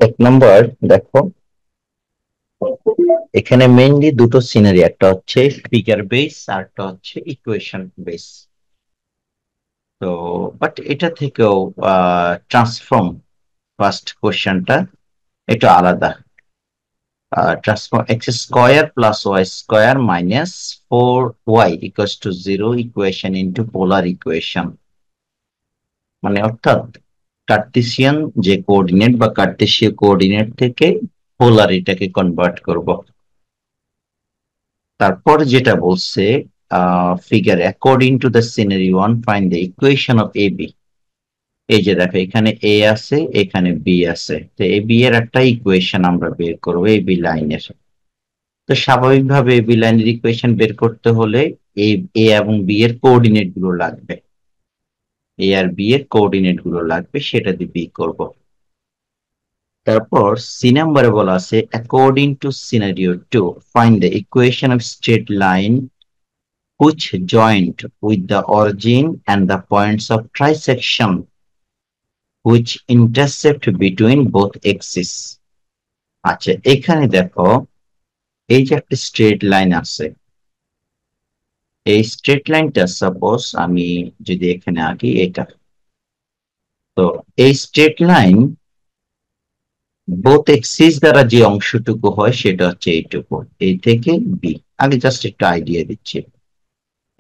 এক নম্বর দেখো, এখানে মেইনলি দুটো সিনারি, একটা হচ্ছে ফিগার বেস আর একটা হচ্ছে ইকুয়েশন বেস। তো বাট এটা থেকেও ট্রান্সফর্ম ফার্স্ট কোশ্চেনটা একটু আলাদা। Transform X square plus Y square minus 4y equals to 0 equation into polar equation. মানে অর্থাৎ কার্টেসিয়ান যে কোঅর্ডিনেট বা কার্টেসীয় কোঅর্ডিনেট থেকে পোলার এটাকে কনভার্ট করব। তারপর যেটা বলছে, figure according to the scenery one find the equation of A B. এই যে দেখো, এখানে এ আছে, এখানে বি আছে, তো এ বি এর একটা ইকুয়েশন আমরা বের করবো এ বি লাইনের। তো স্বাভাবিকভাবে এ বি লাইনের ইকুয়েশন বের করতে হলে এ এ এবং বি এর কোঅর্ডিনেট গুলো লাগবে, এ আর বি এর কোঅর্ডিনেট গুলো লাগবে, সেটা দিয়ে বি করব। তারপর সি নাম্বারে বলা আছে according to scenario to find the equation of straight line which joined with the origin and the points of trisection which intercept between both axes। আচ্ছা, এখানে দেখো, এই যে একটা স্ট্রেট লাইন আছে, এই স্ট্রেট লাইনটা সাপোজ আমি যদি এখানে আঁকি এটা, তো এই স্ট্রেট লাইন বোথ এক্সিস দ্বারা যে অংশটুকু হয় সেটা হচ্ছে এইটুকু, এই থেকে বি। আগে জাস্ট একটু আইডিয়া দিচ্ছি।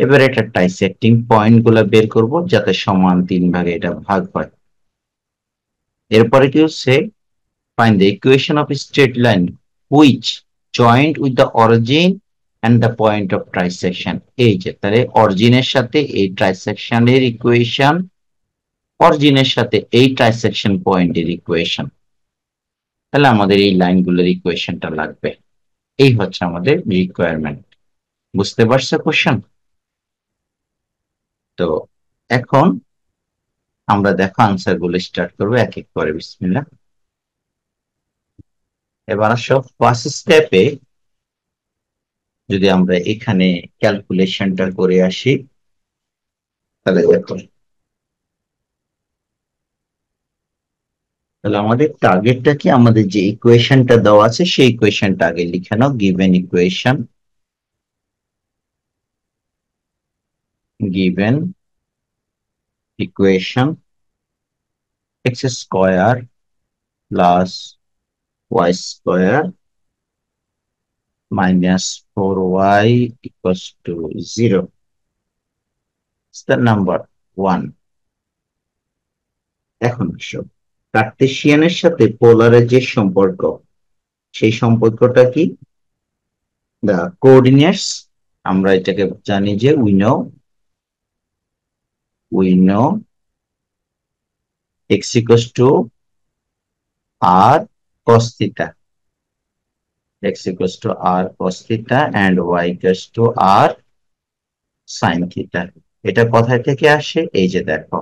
এবার এটা ট্রাইসেক্টিং পয়েন্ট গুলা বের করব যাতে সমান তিন ভাগে এটা ভাগ হয়। এরপরে কি হচ্ছে, find the equation of a straight line which joined with the origin and the point of trisection। এই যে তাহলে অরিজিনের সাথে এই ট্রাইসেকশনের ইকুয়েশন, অরিজিনের সাথে এই ট্রাইসেকশন পয়েন্টের ইকুয়েশন, তাহলে আমাদের এই লাইনগুলোর ইকুয়েশনটা লাগবে। এই হচ্ছে আমাদের রিকোয়ারমেন্ট। বুঝতে পারছো কোশ্চেন? তো এখন আমরা দেখো আনসার গুলো স্টার্ট করবো এক এক করে, বিসমিল্লাহ। এবার আসো ফার্স্ট স্টেপে, যদি আমরা এখানে ক্যালকুলেশনটা করে আসি, তাহলে দেখো, তাহলে আমাদের টার্গেটটা কি, আমাদের যে ইকুয়েশনটা দেওয়া আছে সেই ইকুয়েশনটা আগে লিখে নাও। Given equation X square plus Y square minus 4y equals to 0, number one. এখন সব কার্টেসিয়ানের সাথে পোলারের যে সম্পর্ক, সেই সম্পর্কটা কি, দা কোঅর্ডিনেটস, আমরা এটাকে জানি যে we know x equals to r cos theta, x equals to r cos theta and y equals to r sin theta। এটা কোথায় থেকে আসে, এই যে দেখো,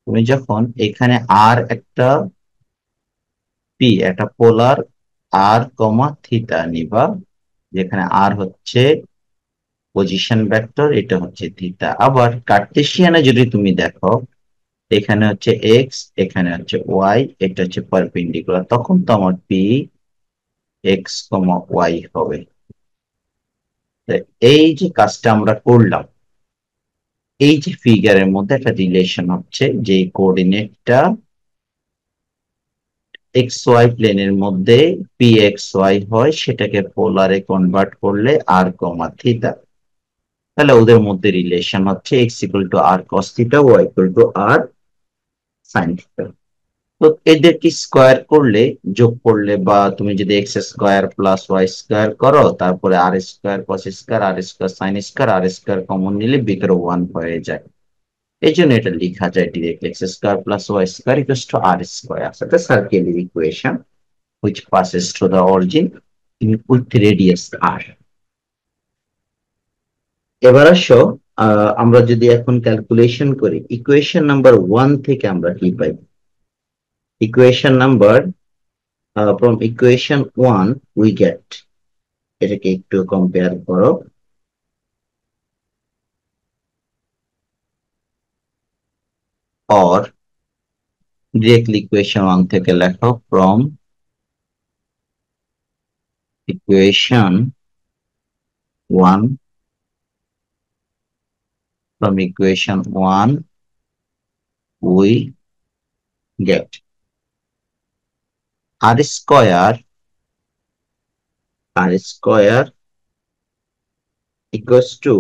তুমি যখন এখানে আর একটা একটা পোলার আর কমা থিটা নিবা, যেখানে আর হচ্ছে পজিশন ভেক্টর, এটা হচ্ছে থিটা। আবার কার্টেসিয়ানে যদি তুমি দেখো, এখানে হচ্ছে এক্স, এখানে হচ্ছে ওয়াই, এটা হচ্ছে পারপেন্ডিকুলার, তখন তোমার পি এক্স কমা ওয়াই হবে। তো এই যে কাজটা আমরা করলাম, এই যে ফিগারের মধ্যে একটা রিলেশন হচ্ছে, যে কোঅর্ডিনেটটা এক্স ওয়াই প্লেনের মধ্যে পি এক্স ওয়াই হয়, সেটাকে পোলারে কনভার্ট করলে আর কমা থিটা, তাহলে ওদের মধ্যে রিলেশন হচ্ছে X equal to R cos theta, Y equal to R sine theta. তো এদেরকে স্কোয়ার করলে, যোগ করলে, বা তুমি যদি X square plus Y square করো, তারপরে R square cos square R square sine square R square common নিলে ভিতরে ওয়ান হয়ে যায়। এই জন্য এটা লেখা যায় direct X square plus Y square equals to R square. এটা সার্কেলের equation which passes through the origin in with radius r। এবার আসো, আমরা যদি এখন ক্যালকুলেশন করি, ইকুয়েশন নাম্বার ওয়ান থেকে আমরা কি পাই? Equation number from equation one we get, এটাকে একটু কম্পেয়ার করো। or ডিরেক্টলি ইকুয়েশন 1 থেকে লেখো, from equation 1, we get r square equals to,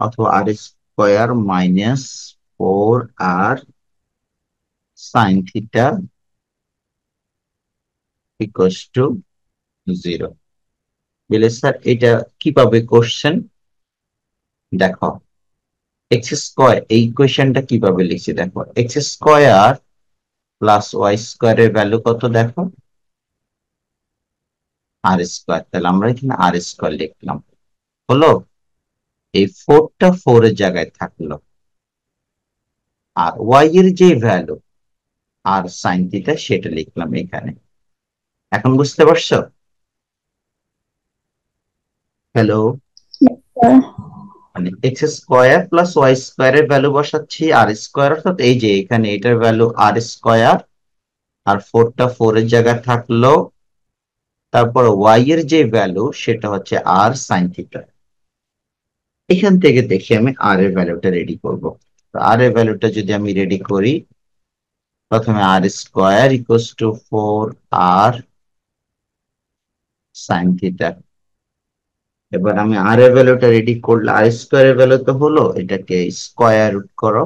অথবা r² minus 4r sin theta equals to 0। বলে স্যার এটা কিভাবে কোশ্চেন? দেখো এক্স স্কোয়ার, এই ইকুয়েশনটা কিভাবে লিখছি দেখো, এক্স স্কোয়ার প্লাস ওয়াই স্কোয়ারের ভ্যালু কত দেখো, আর স্কোয়ার। তাহলে আমরা এখানে আর স্কোয়ার লিখলাম, হলো এই 4টা 4 এর জায়গায় থাকলো, আর ওয়াই এর যে ভ্যালু আর সাইন থিটা সেটা লিখলাম এখানে। এখন বুঝতে পারছো? হ্যালো, মানে এক্স স্কোয়ার প্লাস ওয়াই স্কোয়ারের ভ্যালু বসাচ্ছি আর স্কোয়ার, অর্থাৎ এই যে এখানে এটার ভ্যালু আর স্কোয়ার, আর 4টা 4 এর জায়গায় থাকলো, তারপর ওয়াই এর যে ভ্যালু সেটা হচ্ছে আর সাইন থিটা। এখান থেকে দেখি আমি আর এর ভ্যালুটা রেডি করব। আর এর ভ্যালুটা যদি আমি রেডি করি, প্রথমে R square equals to 4r sine theta. এবার আমি আর এর ভ্যালুটা রেডি করলে, আর স্কোয়ার এর ভ্যালু তো হলো, এটাকে স্কোয়ার রুট করো,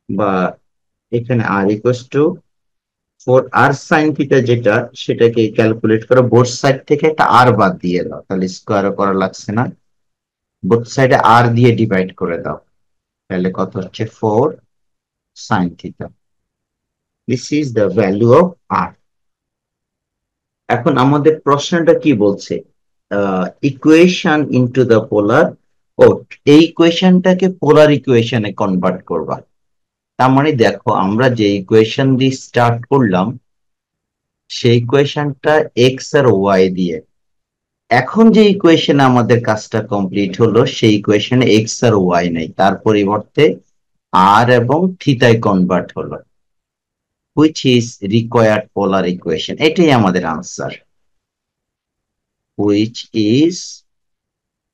বা এখানে R equals to 4r sine theta যেটা, সেটাকে ক্যালকুলেট করো, বোথ সাইড থেকে একটা আর বাদ দিয়ে দাও, তাহলে স্কোয়ারও করা লাগছে না, বোথ সাইডে আর দিয়ে ডিভাইড করে দাও, তাহলে কত হচ্ছে 4 sine theta. This is the value of R. এখন আমাদের প্রশ্নটা কি বলছে, ইকুয়েশন ইনটু দ্য পোলার, ও এই ইকুয়েশনটাকে পোলার ইকুয়েশনে কনভার্ট করবা। তার মানে দেখো আমরা যে ইকুয়েশন দিয়ে স্টার্ট করলাম, সেই ইকুয়েশনটা এক্স আর ওয়াই দিয়ে, এখন যে ইকুয়েশনে আমাদের কাজটা কমপ্লিট হলো, সেই ইকুয়েশনে এক্স আর ওয়াই নেই, তার পরিবর্তে আর এবং থিতায় কনভার্ট হলো, which is required polar equation. এটাই আমাদের আনসার, হুইচ ইজ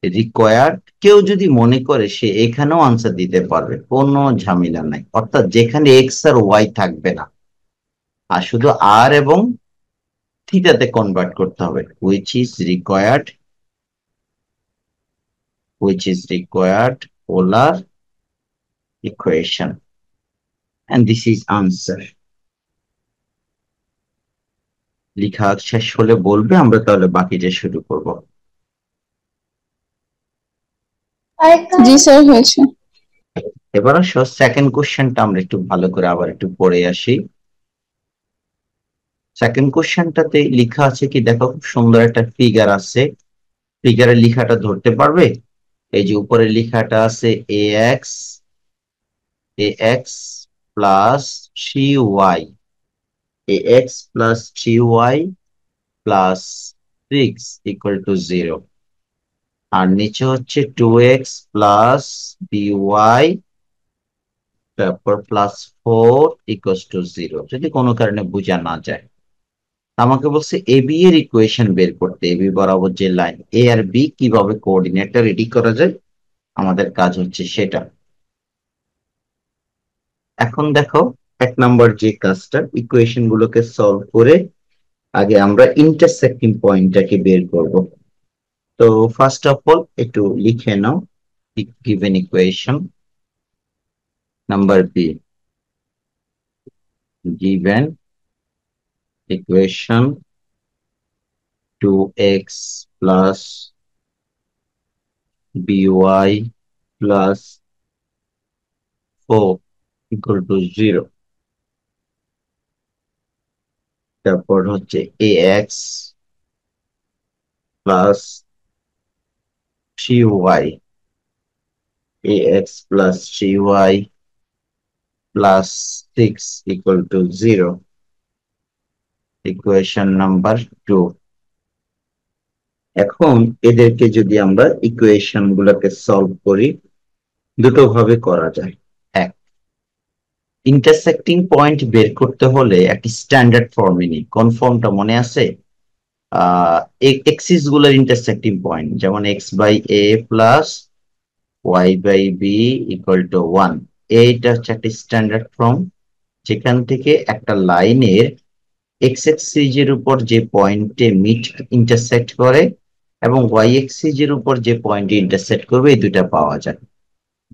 রিকোয়ার্ড। কেউ যদি মনে করে সে এখানেও আনসার দিতে পারবে, কোনো ঝামেলা নাই, অর্থাৎ যেখানে এক্স আর ওয়াই থাকবে না, আর শুধু আর এবং থিটাতে কনভার্ট করতে হবে, which is required polar equation, and this is answer. লেখা শেষ হলে বলবে, আমরা তাহলে বাকিটা শুরু করব। জি স্যার, হয়েছে। এবার আসো সেকেন্ড কোশ্চেনটা আমরা একটু ভালো করে আবার একটু পড়ে আসি। সেকেন্ড কোশ্চেনটাতে লেখা আছে কি দেখো, খুব সুন্দর একটা ফিগার আছে, ফিগারের লেখাটা ধরতে পারবে? এই যে উপরে লেখাটা আছে ax plus 3y, ax+3y plus 6 equal to 0, আর নিচে হচ্ছে 2x প্লাস by তারপর প্লাস 4 ইকুয়াল টু 0। যদি কোনো কারণে বোঝা না যায়, আমাকে বলছে এ বি এর ইকুয়েশন বের করতে, এ বি বরাবর যে লাইন এ আর বি কিভাবে কোঅর্ডিনেটটা রেডি করা যায়, আমাদের কাজ হচ্ছে সেটা। এখন দেখো 1 নম্বর যে কাজটা, ইকুয়েশন গুলোকে সলভ করে আগে আমরা ইন্টারসেক্টিং পয়েন্টটাকে বের করব। তো ফার্স্ট অফ অল একটু লিখে নাও, given equation number B, given equation 2x plus by plus 4 equal to 0, তারপর হচ্ছে ax plus 3y, ax+3y plus 6 equal to 0, equation number 2। এখন এদেরকে যদি আমরা ইকুয়েশন গুলোকে সলভ করি, দুটো ভাবে করা যায়। এক, ইন্টারসেক্টিং পয়েন্ট বের করতে হলে একটি স্ট্যান্ডার্ড ফর্মে নিই। কোন ফর্মটা মনে আছে? এক্সিস গুলোর ইন্টারসেক্টিং পয়েন্ট, যেমন X by A plus Y by B equal to 1। এইটা হচ্ছে একটা স্ট্যান্ডার্ড ফর্ম, যেখান থেকে একটা লাইনের এক্স এক্সিস এর উপর যে পয়েন্টে মিড ইন্টারসেক্ট করে এবং ওয়াই এক্সিস এর উপর যে পয়েন্টে ইন্টারসেক্ট করবে, এই দুইটা পাওয়া যায়।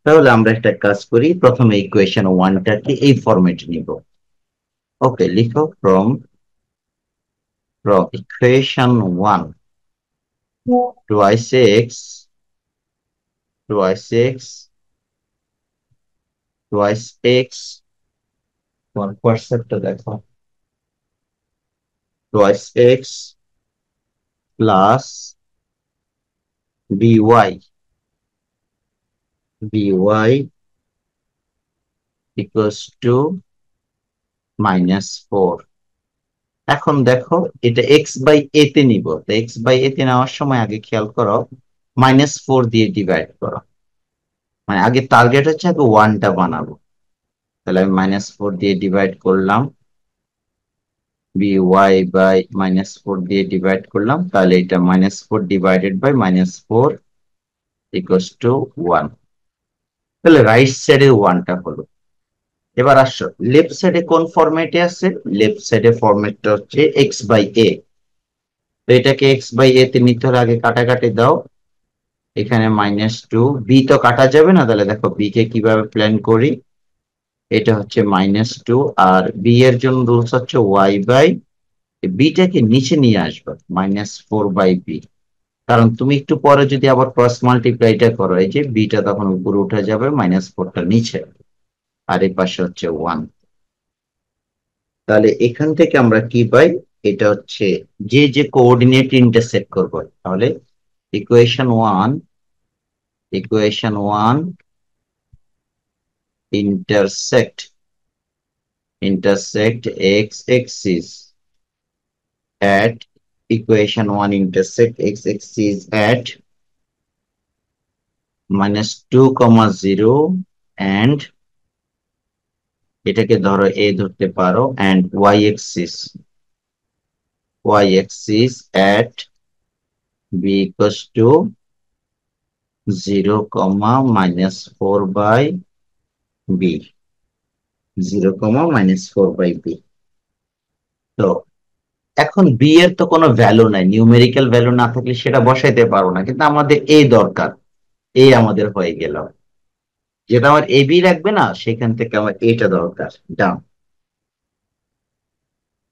তাহলে আমরা একটা কাজ করি, প্রথমে ইকুয়েশন ওয়ানটাকে এই ফরম্যাটে নিব। ওকে, লিখো from equation 1, twice x twice x twice x, তোমার হোয়াটসঅ্যাপটা দেখো, twice x plus by equals to -4। এখন দেখো, এটা এক্স বাই এ তে নিব, তো এক্স বাই এ তে নেওয়ার সময় আগে খেয়াল করো, -4 দিয়ে ডিভাইড করো। মানে আগে টার্গেট হচ্ছে আগে ওয়ানটা বানাবো। তাহলে আমি -4 দিয়ে ডিভাইড করলাম, by বাই -4 দিয়ে ডিভাইড করলাম, তাহলে এটা -4 ডিভাইডেড বাই -4 ইকুয়ালস টু 1। তাহলে রাইট সাইডে ওয়ানটা হলো। এবার আসো, লেফট সাইডে কোন ফরম্যাটে আছে? লেফট সাইডে ফরম্যাটটা হচ্ছে এক্স বাই এ। তো এটাকে এক্স বাই এ তে নিতে হলে আগে কাটাকাটি দাও, এখানে -2, বি তো কাটা যাবে না, তাহলে দেখো বি কে কিভাবে প্ল্যান করি। এটা হচ্ছে -2, আর বি এর জন্য রুলস হচ্ছে ওয়াই বাই, বিটাকে নিচে নিয়ে আসবে, -4/b। কারণ তুমি একটু পরে যদি আবার ক্রস মাল্টিপ্লাইটা করো, এই যে বিটা তখন উপরে উঠে যাবে, -4টা নিচে, আর এই পাশে হচ্ছে 1। তাহলে এখান থেকে আমরা কি পাই? এটা হচ্ছে যে যে কোঅর্ডিনেট ইন্টারসেক্ট করবো, তাহলে equation one intersect x axis at equation 1 intersect x axis at -2, 0 and এটাকে ধরো এ ধরতে পারো, and y axis at b equals to 0, -4/b, 0, -4/b। তো এখন বি এর তো কোনো ভ্যালু নাই, নিউমেরিক্যাল ভ্যালু না থাকলে সেটা বসাইতে পারো না, কিন্তু আমাদের এ দরকার, এ আমাদের হয়ে গেল। যেটা আমার এ বি রাখবে না, সেখান থেকে আমার এটা দরকার, ডান।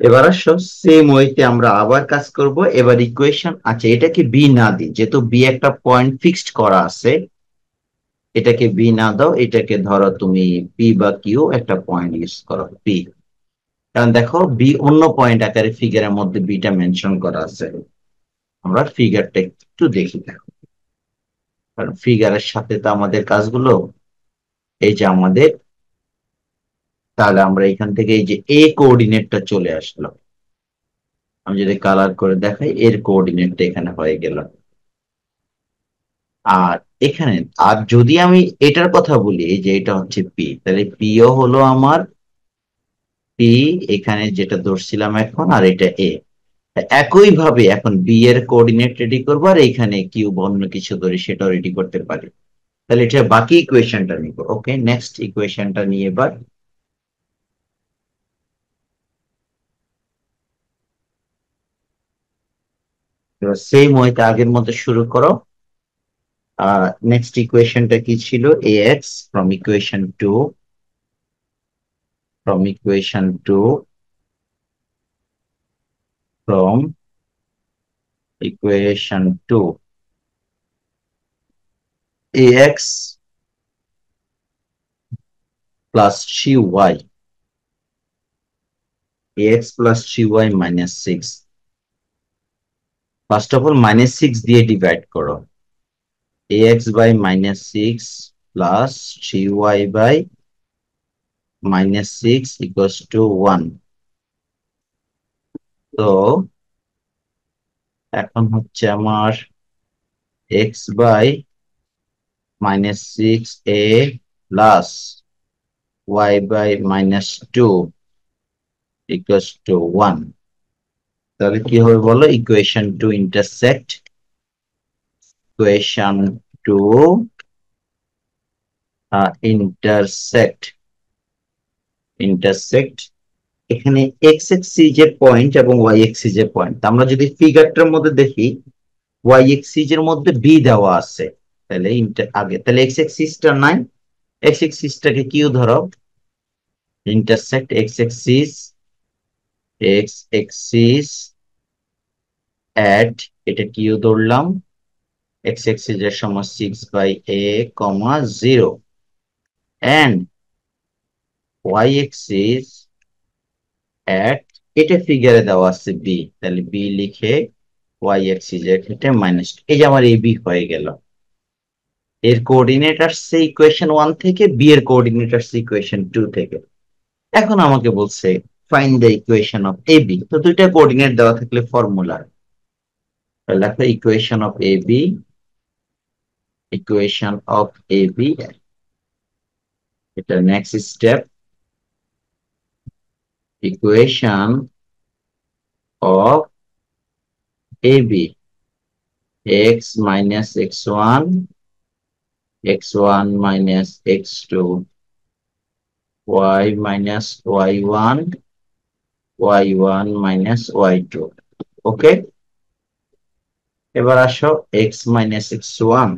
এবার আসো, সেম ওয়েতে আমরা আবার কাজ করব। এবার ইকুয়েশন, আচ্ছা এটাকে বি না দিই, যেহেতু বি একটা পয়েন্ট ফিক্সড করা আছে, এটাকে বি না দাও, এটাকে ধরো তুমি পি বা কিউ একটা পয়েন্ট ইউজ করো, পি। কারণ দেখো বি অন্য পয়েন্ট আকারে ফিগারের মধ্যে বিটা মেনশন করা আছে। আমরা ফিগারটা একটু দেখি, দেখো, কারণ ফিগারের সাথে তো আমাদের কাজগুলো, এই যে আমাদের, তাহলে আমরা এখান থেকে এই যে এ কোঅর্ডিনেটটা চলে আসলো। আমি যদি কালার করে দেখাই, এর কোঅর্ডিনেটটা এখানে হয়ে গেল। আর এখানে, আর যদি আমি এটার কথা বলি, এই যে এটা হচ্ছে পি, তাহলে পিও হলো আমার পি, এখানে যেটা ধরছিলাম এখন, আর এটা এ। একই ভাবে এখন বি এর কোঅর্ডিনেট রেডি করবো, আর এখানে কিউ অন্য কিছু ধরে সেটাও রেডি করতে পারি। তাহলে এটা বাকি ইকুয়েশনটা নিব। ওকে, নেক্সট ইকুয়েশনটা নিয়ে এবার সেম ওয়েতে আগের মতো শুরু করো। নেক্সট ইকুয়েশনটা কি ছিল? এ x from equation 2 from equation 2 ax plus 3y, ax plus 3y minus 6। First of all -6 দিয়ে ডিভাইড করো, ax by -6 plus 3y by -6 equals to 1। তো এখন হচ্ছে আমার x by -6a plus y by -2 equals to 1, তাহলে কি হবে বলো? Equation to intersect, equation to intersect intersect এখানে এক্স এক্সিস এর পয়েন্ট এবং ওয়াই এক্সিস এর পয়েন্ট। আমরা যদি ফিগারটার মধ্যে দেখি ওয়াই এক্সিস এর মধ্যে বি দেওয়া আছে, তাহলে আগে তাহলে এক্স এক্সিসটা নাই, এক্স এক্সিসটাকে কিউ ধরো, ইন্টারসেক্ট এক্স এক্সিস অ্যাট, এটা কিউ ধরলাম, এক্স এক্সিস এর সমান 6/a, 0 and Y axis at, এটা ফিগারে দেওয়া আছে বি, তাহলে বি লিখে ওয়াই এক্সিস এর ক্ষেত্রে মাইনাস, এই যে আমার এ বি হয়ে গেল। এর কোঅর্ডিনেট আসছে ইকুয়েশন 1 থেকে, বি এর কোঅর্ডিনেট আসছে ইকুয়েশন 2 থেকে। এখন আমাকে বলছে find the equation of A B, তো দুইটা কোঅর্ডিনেট দেওয়া থাকলে ফর্মুলা লেখো equation of A B, equation of A B, এটা next step, equation of A B, X minus x1 minus x2, y minus y1, y1 minus y2। Okay, এবার আসো x minus x1,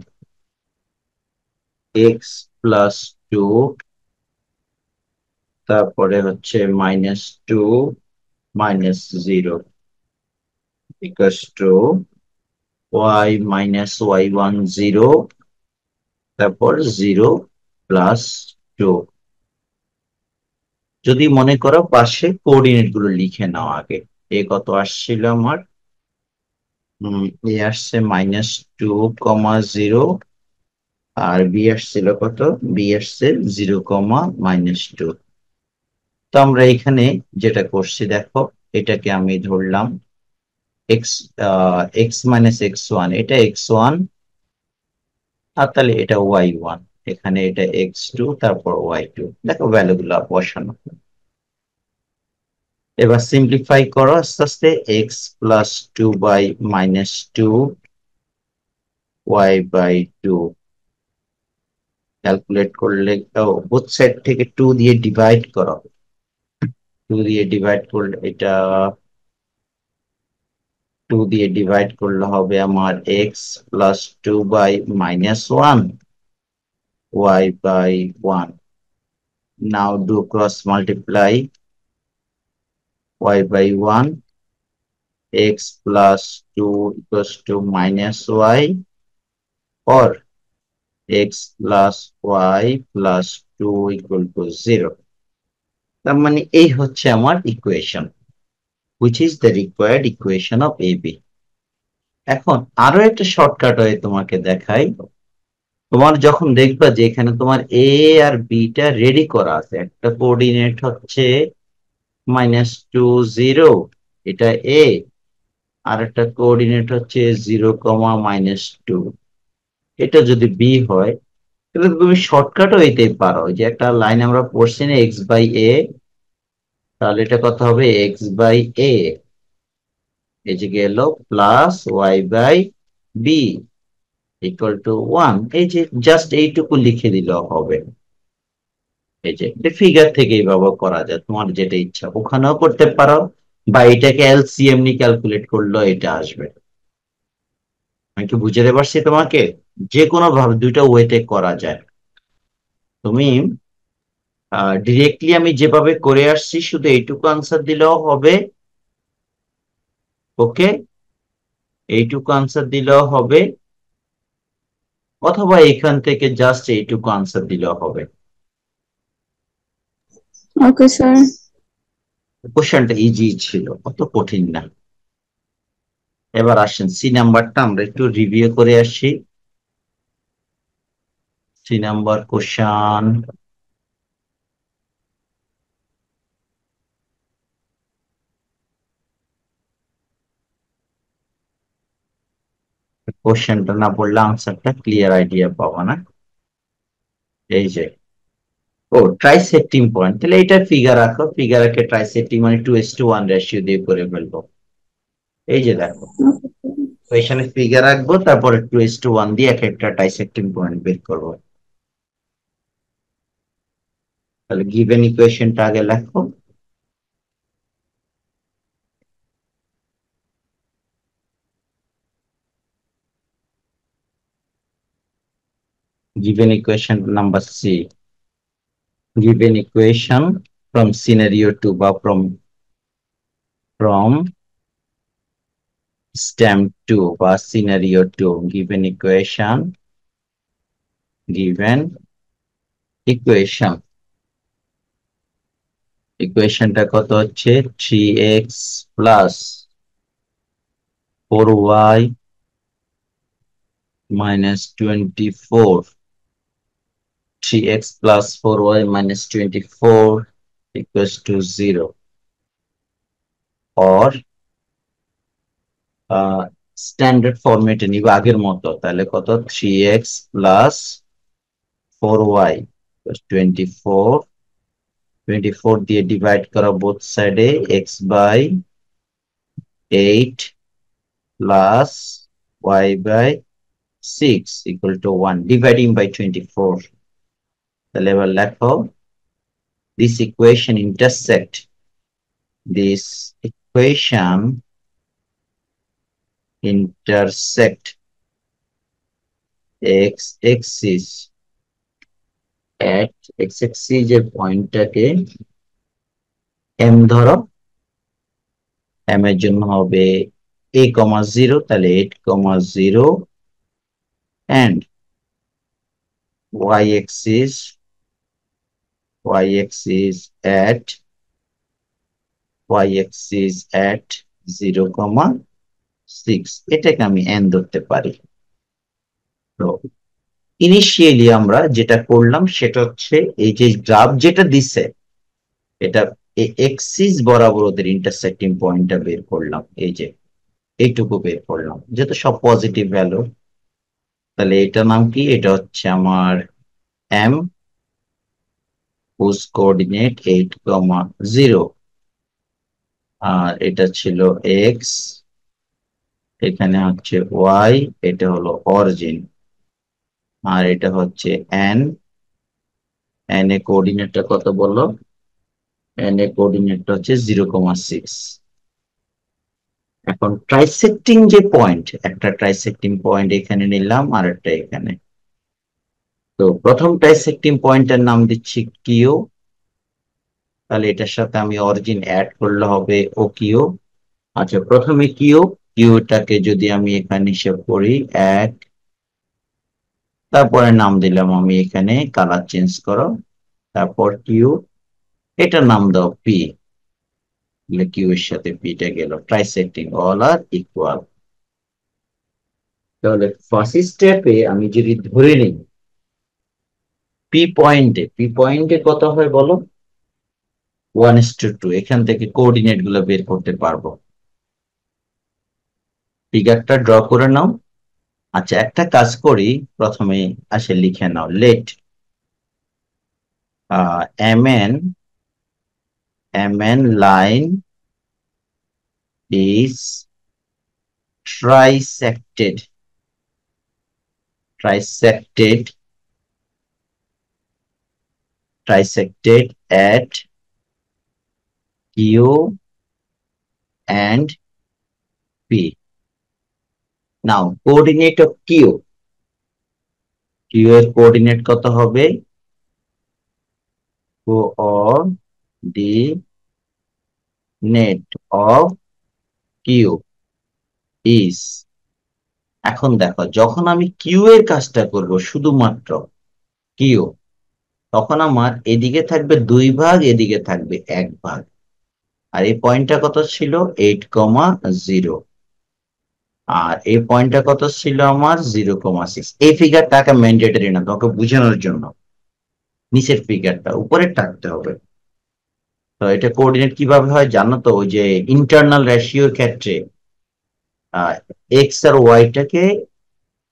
x plus 2, তারপরে হচ্ছে -2 -0 equals to y minus y1 0, তারপর 0 plus 2। যদি মনে করো পাশে কোঅর্ডিনেট গুলো লিখে নাও আগে, এ কত আসছিল আমার, এ আসছে -2, 0, আর বি আসছিল কত, বি আসছে 0, -2। তো আমরা এখানে যেটা করছি দেখো, এটাকে আমি ধরলাম এক্স এক্স মাইনাস x1, এটা x1, আর তাহলে এটা y1, এখানে এটা x2, তারপর y2, দেখো ভ্যালু গুলো বসানো। এবার সিম্পলিফাই করো আস্তে আস্তে, এক্স প্লাস 2/-2, y/2, ক্যালকুলেট করলে বোথ সাইড থেকে 2 দিয়ে ডিভাইড করো, 2 দিয়ে ডিভাইড করলে এটা 2 দিয়ে ডিভাইড করলে হবে আমার x plus 2/-1, y/1। Now do cross multiply, y/1, x plus 2 equals to -y, or x plus y plus 2 equal to 0। তার মানে এই হচ্ছে আমার equation, which is the required equation of AB। এখন আরো একটা শর্টকাট হয়ে তোমাকে দেখাই, তোমার যখন দেখবা যে এখানে তোমার এ আর বি টা রেডি করা আছে, একটা কোঅর্ডিনেট হচ্ছে -2, 0, এটা এ, আর একটা কোঅর্ডিনেট হচ্ছে 0, -2, এটা যদি বি হয়, তাহলে তুমি শর্টকাটও হইতে পারো, যে একটা লাইন আমরা পড়ছি না x/a, তাহলে এটা কত হবে x/a, এই যে গেল প্লাস y/b ইকুয়াল টু 1, এই যে জাস্ট এইটুকু লিখে দিলেও হবে। এই যে ফিগার থেকে এইভাবে করা যায়, তোমার যেটা ইচ্ছা ওখানেও করতে পারো, বা এটাকে এলসিএম নিয়ে ক্যালকুলেট করলেও এটা আসবে। আমি কি বুঝাতে পারছি তোমাকে? যে কোনো ভাবে দুইটা ওয়েতে করা যায়। তুমি ডিরেক্টলি আমি যেভাবে করে আসছি শুধু এইটুকু আনসার দিলেও হবে, ওকে, এইটুকু আনসার দিলেও হবে, অথবা এখান থেকে জাস্ট এইটুকু আনসার দিলেও হবে। Okay sir. কোশ্চেনটা ইজি ছিল, অত কঠিন না। এবার আসেন সি নাম্বারটা আমরা একটু রিভিউ করে আসি। সি নাম্বার কোশ্চেন, কোশ্চেনটা না পড়লে আনসারটা ক্লিয়ার আইডিয়া পাবো না। এই যে ও ট্রাইসেক্টিং পয়েন্ট, তাহলে এটা ফিগার রাখো, ফিগার রাখে ট্রাইসেক্টিং মানে 2:1 রেশিও দিয়ে করে ফেলবো। এই যে দেখো, তো এখানে ফিগার রাখবো, তারপরে 2:1 দিয়ে এক একটা ট্রাইসেক্টিং পয়েন্ট বের করবো। তাহলে গিভেন ইকুয়েশনটা আগে লেখো। Given equation number C. Given equation from scenario 2 বা from stem 2 বা scenario 2. Given equationটা কত হচ্ছে 3x plus 4y minus 24, 3x plus 4y minus 24 equals to 0, or standard ফরম্যাটে নিব আগের মতো, তাহলে কত 3x plus 4y 24, 24 দিয়ে ডিভাইড করা বোথ সাইডে, x by 8 plus y by 6 equal to 1, dividing by 24. তাহলে এবার লেখো this equation intersect x axis at x axis এর পয়েন্টটাকে m ধরো, m এর জন্য হবে a, 0, তাহলে 8, 0, and y axis at 0, 6, এটাকে আমি n ধরতে পারি। তো ইনিশিয়ালি আমরা যেটা করলাম সেটা হচ্ছে এই যে গ্রাফ যেটা দিছে, এটা এক্সিস বরাবর ওদের ইন্টারসেক্টিং পয়েন্টটা বের করলাম, এই যে এইটুকু বের করলাম, যেহেতু সব পজিটিভ ভ্যালু। তাহলে এটার নাম কি, এটা হচ্ছে আমার এম, হুজ কোঅর্ডিনেট 8, 0, আর এটা ছিল এক্স, এখানে হচ্ছে ওয়াই, এটা হলো অরিজিন, আর এটা হচ্ছে এন, এন এ কোঅর্ডিনেটটা কত বললো, এন এ কোঅর্ডিনেটটা হচ্ছে 0,6। এখন ট্রাইসেক্টিং যে পয়েন্ট, একটা ট্রাইসেক্টিং পয়েন্ট এখানে নিলাম আর একটা এখানে। তো প্রথম ট্রাইসেক্টিং পয়েন্টের নাম দিচ্ছি কিউ, তাহলে এটার সাথে আমি অরিজিন অ্যাড করলে হবে ও কিউ। আচ্ছা, প্রথমে কিউটাকে যদি আমি এখানে হিসেব করি 1, তারপরে নাম দিলাম আমি এখানে, কালার চেঞ্জ করো, তারপর কিউ, এটার নাম দাও পি, কিউ এর সাথে পিটা গেল, ট্রাইসেক্টিং অল আর ইকুয়াল। তাহলে ফার্স্ট স্টেপে আমি যদি ধরে নিই পি পয়েন্টে কত হয় বলো, 1:2, এখান থেকে কোঅর্ডিনেট গুলো বের করতে পারবো। ফিগারটা ড্র করে নাও। আচ্ছা, একটা কাজ করি, প্রথমে আসে লিখে নাও, late mn line is trisected at q and p. Now coordinate of q এর কোঅর্ডিনেট কত হবে, coordinate of q is, এখন দেখো যখন আমি কিউ এর কাজটা করব শুধুমাত্র কিউ, তখন আমার এদিকে থাকবে 2 ভাগ, এদিকে থাকবে 1 ভাগ, আর এই পয়েন্টটা কত ছিল 8, 0, আর এই পয়েন্টটা কত ছিল আমার 0,6। এই ফিগারটাকে ম্যান্ডেটরি না, তোমাকে বোঝানোর জন্য নিচের ফিগারটা উপরে টানতে হবে। তো এটা কোঅর্ডিনেট কিভাবে হয় জানো তো, ওই যে ইন্টারনাল রেশিওর ক্ষেত্রে এক্স আর ওয়াইটাকে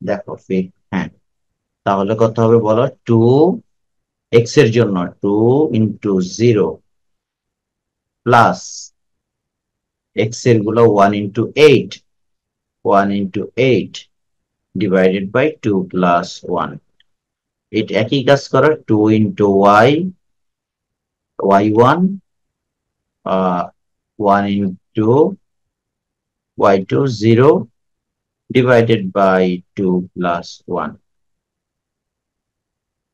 দেখো, হ্যাঁ, তাহলে কত হবে বলো, 2 এক্স এর জন্য 2 × 0 প্লাস এক্স এর গুলো 1 × 8, 1 × 8 ডিভাইডেড বাই 2 + 1। এটা একই কাজ করার 2 × y1, 1 × y2, 0 ডিভাইডেড বাই 2 + 1।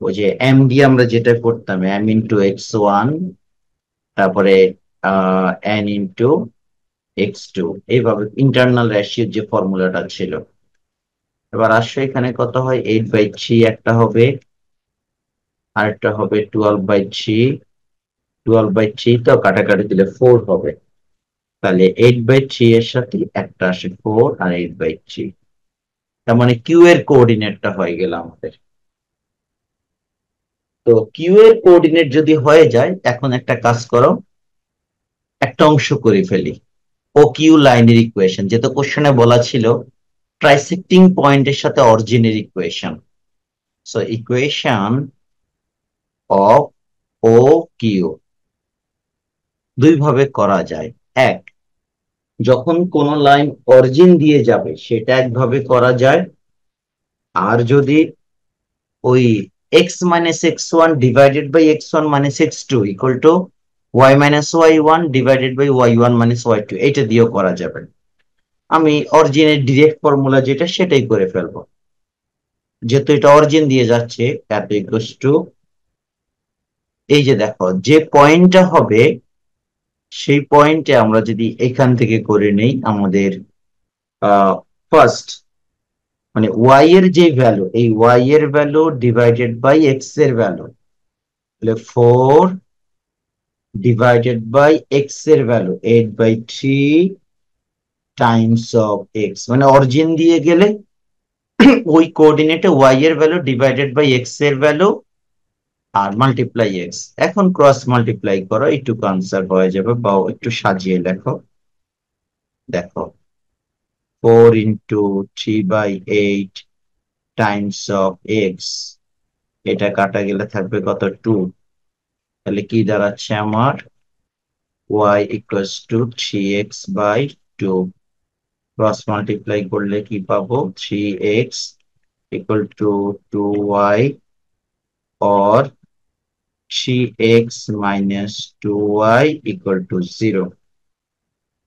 ওই যে এম দিয়ে আমরা যেটা করতাম m × x1, তারপরে n × x2, এইভাবে ইন্টারনাল রেশিওর যে ফর্মুলাটা ছিল। এবার আসলে এখানে কত হয়, 8/3 একটা হবে, আরেকটা হবে 12/3, 12/3 তো কাটাকাটি দিলে 4 হবে। তাহলে 8/3 এর সাথে একটা আসে 4 আর 8/3, তার মানে কিউ এর কোঅর্ডিনেটটা হয়ে গেল আমাদের। তো কিউ এর কোঅর্ডিনেট যদি হয়ে যায়, এখন একটা কাজ করো, একটা অংশ করে ফেলি। ও কিউ লাইনের ইকুয়েশন, যেহেতু কোশ্চেনে বলা ছিল ট্রাইসেক্টিং পয়েন্টের সাথে অরিজিনের ইকুয়েশন। So equation of O Q দুই ভাবে করা যায়। এক, যখন কোন লাইন অরিজিন দিয়ে যাবে সেটা একভাবে করা যায়, আর যদি ওই x-x1 divided by x1-x2 equal to y-y1 divided by y1-y2 এটা দিয়েও করা যাবে। আমি অরিজিনের ডিরেক্ট ফর্মুলা যেটা সেটাই করে ফেলবো, যেহেতু এটা অরিজিন দিয়ে যাচ্ছে। এত ইকুয়ালস টু, এই যে দেখো যে পয়েন্টটা হবে সেই পয়েন্টে আমরা যদি এখান থেকে করে নেই আমাদের ফার্স্ট, মানে ওয়াই এর যে ভ্যালু, এই ওয়াই এর ভ্যালু ডিভাইডেড বাই এক্স এর ভ্যালু, তাহলে 4 ডিভাইডেড বাই এক্স এর ভ্যালু 8/3 টাইমস অফ এক্স, মানে অরিজিন দিয়ে গেলে ওই কোঅর্ডিনেটে ওয়াই এর ভ্যালু ডিভাইডেড বাই এক্স এর ভ্যালু আর মাল্টিপ্লাই এক্স। এখন ক্রস মাল্টিপ্লাই করো, একটু আনসার হয়ে যাবে, বা একটু সাজিয়ে লেখো। দেখো 4 × 3/8 টাইমস অফ এক্স, এটা কাটা গেলে থাকবে কত, 2। তাহলে কি দাঁড়াচ্ছে আমার, y equals to 3x/2। Cross multiply করলে কি পাবো, 3x equal to 2y, or 3x - 2y equal to 0।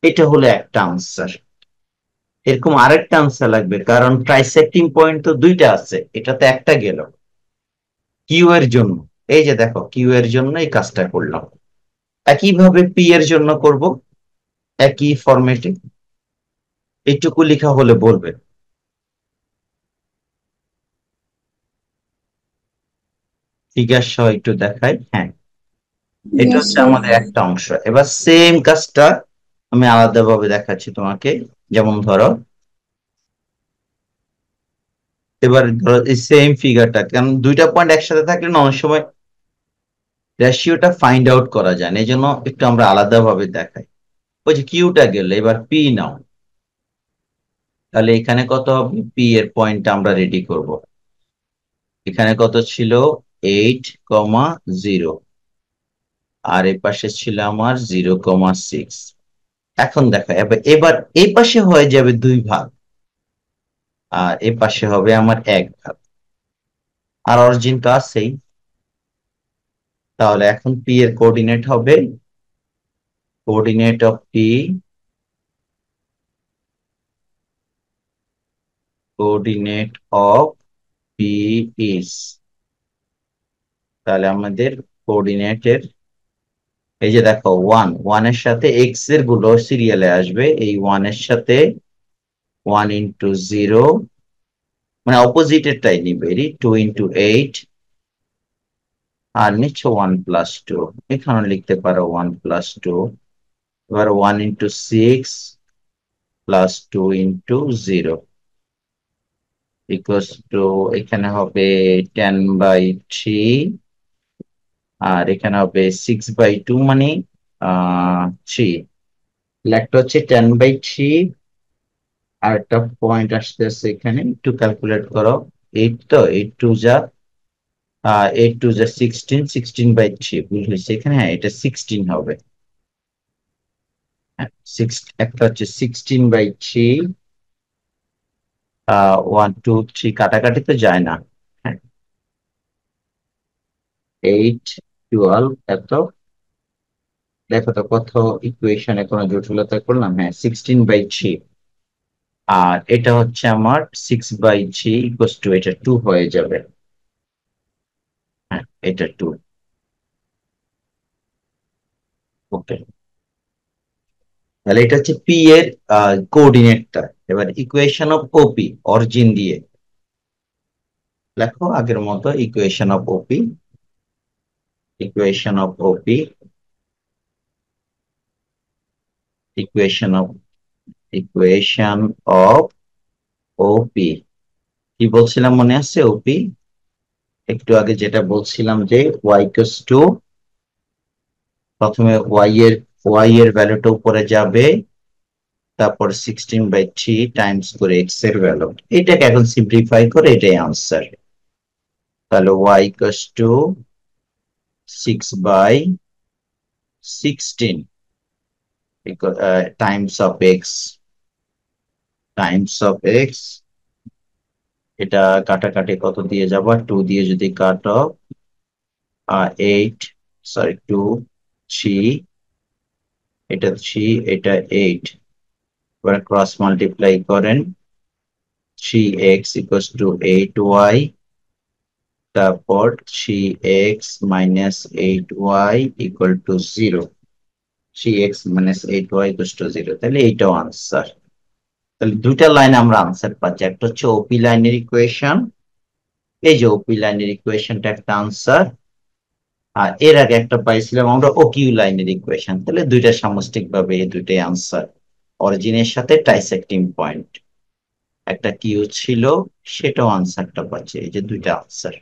এটা হলো একটা আনসার। এরকম আরেকটা আনসার লাগবে, কারণ ট্রাইসেক্টিং পয়েন্ট তো দুইটা আছে, এটাতে একটা গেল। কিউ এর জন্য, এই যে দেখো কিউ এর জন্য এই কাজটা করলাম। একইভাবে পি এর জন্য করব, একই ফরম্যাটে। এইটুকু লেখা হলে বলবে। ফিগার সহ একটু দেখাই, হ্যাঁ এটা Yes, হচ্ছে sir. আমাদের একটা অংশ। এবার সেম কাজটা আমি আলাদাভাবে দেখাচ্ছি তোমাকে। যেমন ধরো, এবার ধরো এই সেম ফিগারটা, কারণ দুইটা পয়েন্ট একসাথে থাকলে না অনেক সময় রেশিওটা ফাইন্ড আউট করা যায় না, এই জন্য একটু আমরা আলাদাভাবে দেখাই। ওই যে কিউটা গেল, এবার পি নাও। তাহলে এখানে কত হবে, পি এর পয়েন্টটা আমরা রেডি করব। এখানে কত ছিল, 8,0, আর এই পাশে ছিল আমার 0,6। এখন দেখো এবার এবার এই পাশে হয়ে যাবে 2 ভাগ, আর এই পাশে হবে আমার 1 ভাগ, আর অরিজিন তো আছেই। তাহলে এখন পি এর কোঅর্ডিনেট হবে, coordinate of P, coordinate of P is, তাহলে আমাদের কোঅর্ডিনেটের, এই যে দেখো 1 এর সাথে এক্স এর গুলো সিরিয়ালে আসবে, এই 1 এর সাথে 1 × 0, মানে অপোজিটেরটাই নিবে, 2 × 8, আর নিচ্ছে 1 + 2, এখানে লিখতে পারো 1 + 2। এবার 1 × 6 + 2 × 0 ইকুয়ালস টু, এখানে হবে 10/3, আর এখানে হবে 6/2, মানে 3। একটা হচ্ছে 10/3, আর একটা পয়েন্ট আসতেছে এখানে, একটু ক্যালকুলেট করো। 8 তো 8 × 2 = 8 টু যা 16, 16/3 ভুল হয়েছে এখানে, হ্যাঁ এটা 16 হবে। হ্যাঁ, একটা হচ্ছে 16/3, 1 2 3 কাটাকাটি তো যায় না। হ্যাঁ, 8 12 এত, দেখো তো কত, ইকুয়েশনে কোনো জটিলতা করলাম? হ্যাঁ, 16/3। আর এটা হচ্ছে আমার 6/3 ইকুয়াল টু, এটা 2 হয়ে যাবে। হ্যাঁ, এটা 2। ওকে, তাহলে এটা হচ্ছে পি এর কোঅর্ডিনেটটা। এবার ইকুয়েশন অফ ওপি অরিজিন দিয়ে লেখো আগের মতো, equation of OP, equation of OP, equation of, equation of OP. কি বলছিলাম মনে আছে? ওপি একটু আগে যেটা বলছিলাম যে ওয়াই ইকুয়ালস টু, প্রথমে ওয়াই এর ভ্যালুটা উপরে যাবে, তারপর 16/3 টাইমস করে এক্স এর ভ্যালু। এটাকে এখন সিম্পলিফাই করে এটাই আনসার। তাহলে Y equals to 6/16 times of X, times of X. এটা কাটাকাটি কত দিয়ে যাবা? 2 দিয়ে যদি কাটো, 8, সরি 2, 3, এটা 3, এটা 8, এবার ক্রস মাল্টিপ্লাই করেন, 3x ইকুয়ালস টু 8y, তারপর 3x - 8y equal to 0, 3x - 8y equal to 0। তাহলে এইটাও আনসার। তাহলে দুইটা লাইন আমরা আনসার পাচ্ছি, একটা হচ্ছে ওপি লাইনের ইকুয়েশন, এই যে ওপি লাইনের ইকুয়েশনটা একটা আনসার, আর এর আগে একটা পাইছিলাম আমরা ও কিউ লাইনের ইকুয়েশন। তাহলে দুইটা সামষ্টিক ভাবে এই দুইটাই আনসার, অরিজিনের সাথে টাইসেক্টিং পয়েন্ট একটা কিউ ছিল, সেটাও আনসারটা পাচ্ছে, এই যে দুইটা আনসার।